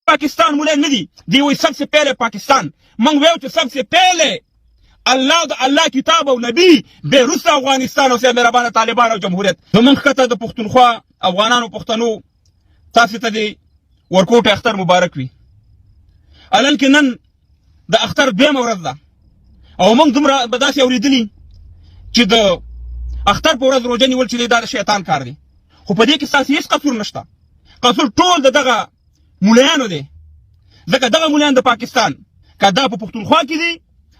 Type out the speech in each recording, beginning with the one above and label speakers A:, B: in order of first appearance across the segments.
A: पाकिस्तान मुले नहीं दी वही सबसे पहले पाकिस्तान मंगवे सबसे पहले अल्लाह किताब और नबी बेरुस अफगानिस्तान से मेरा बाना तालिबान और जमहूरियत जमन खता द पुख्तनख्वा अफगानानो पुख्तनो तासी तदी वर्कोट अख्तर मुबारक वी अलन के नन द अख्तर बेम औरदा او موږ دومره بداسي اوریدلی چې د اختر په ورځ روزه نیول چې دا شیطان کار دی خو په دې کې ستاسو هیڅ قصور نشته قصور ټول دغه مولایانو دی ځکه دغه مولایان د پاکستان که دا په پښتونخوا کې دي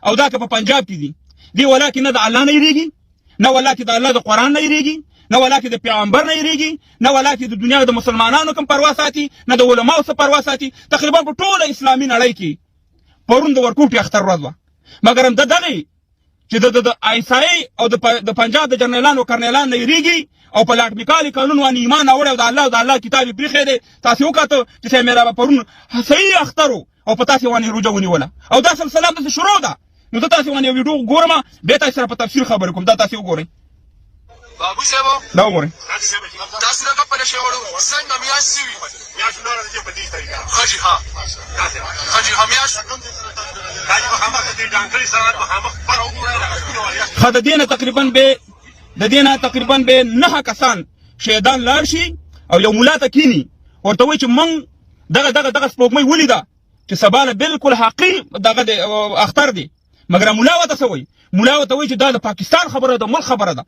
A: او دا که په پنجاب کې دي ولکه نه د الله نه یریږي نه ولکه د الله د قرآن نه یریږي نه ولکه د پیغمبر نه یریږي نه ولکه د دنیا د مسلمانانو کوم پروا ساتي نه د علماو څخه پروا ساتي تقریبا په ټوله اسلامي نړۍ کې پرون د ورکوټي اختر ورځ وه مګر هم دغه چې د آیسای او د پنجاب د جنرالانو کرنیلان نه یریږي او په لاټ میکالي قانون باندې ایمان اوري او د الله او د الله کتاب پرېښی دی تاسې وکتو چې میرا پرون صحیح اخترو او په تاسې باندې روژه ونیوله او دا سلسله داسې شروع ده نو زه تاسې باندې یو ویډیو ګورم بیا تاسې سره په تفصیل خبرې کوم دا تاسې وګورئ
B: بابو صاحب
A: دا وګورئ
B: تاسو دغه په نشي وړو څنګه میاشت سوي میاشت نور د په دې طریقه خجی ها خجی ها میاشت راځي مخامخ دې ډانګري سره مخامخ پر وګورئ
A: خد دینه تقریبا به 9 کسان شهیدان لاړ شي او یو مولا ته کینی ورته وایي چې مونږ دغه سپوږمۍ ولیده چې سبا نه بالکل حقیقي دغه اختر دی مګر مولا ورته څه وایي مولا ورته وایي چې دا د پاکستان خبره ده ملک خبره ده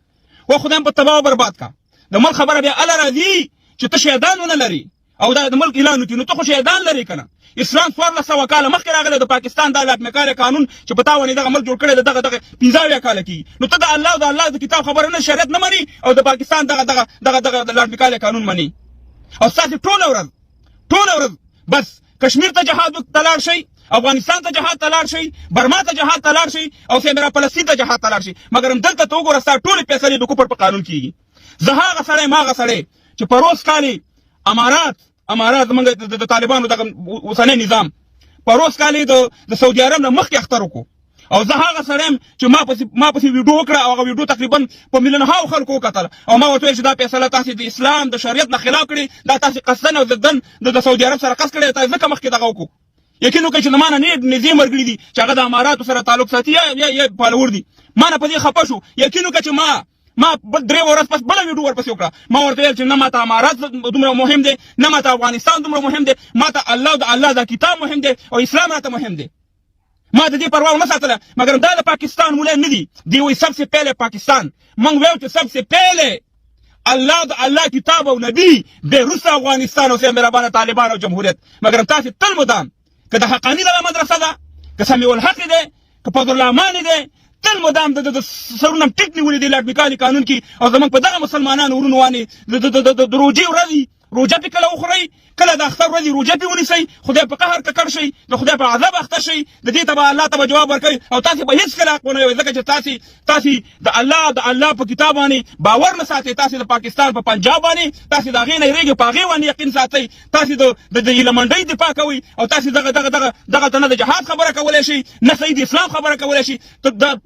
A: و خدایم په تباہ او برباد کا د ملک خبره بیا الله راځي چې ته شهیدان ونه لري او دا د ملک اعلان وکړي نو ته خو شهیدان لري کنه اسلام 1400 کاله مخکې راغلی د پاکستان د لاټ میکاله قانون چې په تا باندې دغه ملک جوړ کړی دغه 15 کاله کېږي نو ته د الله او د الله د کتاب خبره نه شریعت نه مني او د پاکستان دغه لاټ میکاله قانون مني او ستاسې ټوله ورځ بس کشمیر ته جهاد ته لاړ شئ افغانستان ته جهاد ته لاړ شئ برما ته جهاد ته لاړ شئ او سیمرا فلسطین ته جهاد ته لاړ شئ مګر هم دلته ته وګوره ستا ټولې فیصلې د کفر په قانون کېږي زه هغه سړی ماغه سړی چې په روز کالي امارات زمونږ د طالبانو دغه اوسنی نظام په روز کالي د سعودي عرب نه مخکې اختر وکړو او زه هغه سړی یم چې ما پسې ویډیو وکړه او هغه ویډیو تقریبا په میلیونهاو خلکو وکتل او ما ورته ویل چې دا فیصله تاسې د اسلام د شریعت نه خلاف کړې دا تاسې قصدن او ضدن د سعودي عرب سره قصد کړی تاسې ځکه مخکې دغه وکړو یقین وکړئ چې د ما نه نږدې ملګري دي چې هغه د اماراتو سره تعلق ساتي یا فالوور دي ما نه په دې خفه شو یقین وکړه چې ما 3 ورځې پس بله ویډیو ورپسې وکړه ما ورته ویل چې نه ماته امارات دومره مهم دی نه ماته افغانستان دومره مهم دی ماته الله د الله دا کتاب مهم دی او اسلام راته مهم دی ما د دې پروا ونه ساتله مګر دا د پاکستان مولای نه دی وایي सबसे पहले पाकिस्तान موږ ویل چې सबसे पहले الله کتاب او نبی بیروس افغانستان او میرا باندې طالبان او جمهوریت مګر تاسې تل مدام که د حقانی دغه مدرسه ده که سمیع الحق دی که فضل الرحمن دی تل مدام د سرونه ټیټ نیولي دي لاټ میکالي قانون کې او زموږ په دغه مسلمانانو ورونو باندې د روژې ورځې روژه پې کله وخورئ کله د اختر ورځې روژه پې ونیسئ خدای په قهر ککړ شئ د خدای په عذاب اخته شئ د دې ته به الله ته به جواب ورکوئ او تاسې به هېڅکله حق ونه وایئ ځکه چې تاسې د الله په کتاب باندې باور نه ساتئ تاسې د پاکستان په پنجاب باندې تاسې د هغې نه یېرېږئ په هغې باندې یقین ساتئ تاسې د هیله منډۍ دفاع کوئ او تاسې دغه ته نه د جهاد خبره کولی شئ نه صحیح د اسلام خبره کولی شئ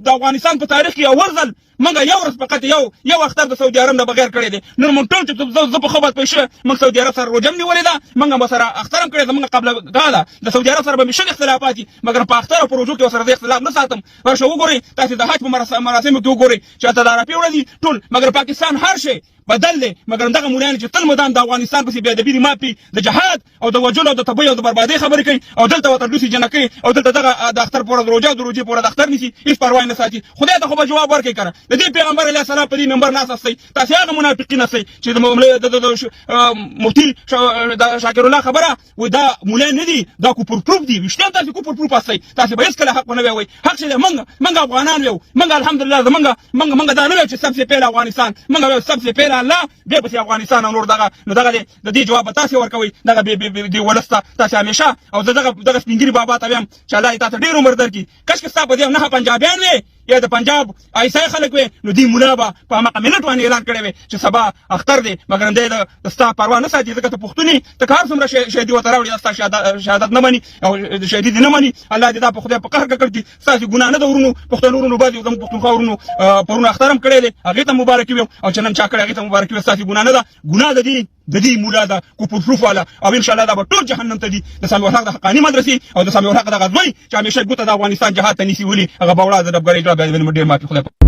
A: د افغانستان په تاریخ کې یو ځل موږ یو ورځ فقط یو اختر د سعودي عرب نه بغیر کړی دی نور موږ ټول چې زه په ښه بد پیښه موږ سعودي عرب سره روژه هم نیولې ده موږ هم ورسره اختر هم کړی زموږ قبله دا ده د سعودي عرب سره به مې شل اختلافات دي مګر په اختر او په روژو کې ورسره زه اختلاف نه ساتم ورشه وګورئ تاسې د حج په مراسمو کې وګورئ چې اته د عرفې ورځې ټول مګر پاکستان هر شی بدل دی مګر دغه مولایان چې تل مدام د افغانستان پسې بېادبي دي مافي د جهاد او د وژلو او د تبۍ او د بربادۍ خبرې کوي او دلته ورته لوسي جنکۍ او دلته دغه د اختر په ورځ روژه او د روژې په ورځ اختر نیسي هېڅ پروا نه ساتي خدای ته خو به جواب ورکوي که نه د دې پیغمبر علیه السلام په دې منبر ناست هستئ تاسې هغه منافقین هستئ چې د مفتي شاکر الله خبره وایي دا مولایان نه دي دا کفر پروف دي ویشتیان تاسې کفر پروف هستئ تاسې به هېڅکله حق ونه وایئ حق چې دی موږ افغانان یو موږ الحمدلله موږ دا نه ویل چې सबसे पहले افغانستان موږ ویل सबसे पहले الله بیا پسې افغانستان او نور دغه د دې جواب به تاسې ورکوئ دغه دې ولس ته تاسې همیشه او زه دغه سپین ګیري بابا ته ویم چې الله دې تا ته ډېر عمر درکړي کشکې ستا په دې 9 پنجابیان وې یا د پنجاب عیسای خلک وې نو دې ملا به په هماغه منټ باندې اعلان کړی وې چې سبا اختر دی مګر دی د ستا پروا نه ساتي ځکه ته پښتون یې ته که هر څومره شهیدي ورته راوړي دا ستا شهادت نه مني او شهیدي دې نه مني الله دې دا په خدای په قهر ککړ کړي ستاسې ګناه نه ده ورونو پښتنو ورونو بعضې زموږ پښتونخوا ورونو پرون اختر هم کړی دی هغې ته مبارکي ویم او چې نن چا کړی هغې ته مبارکي ویم ستاسې ګناه نه ده ګناه د دې د دې مولا دا کوپر پروف والا او ان شاء الله دا به ټول جهنم ته دي د سامي الحق د حقاني مدرسې او د سامي الحق د غزوی چې همیشه ګوته د افغانستان جهاد ته نیسي ولي هغه باوړه د ډبګړې ډېر ما خدای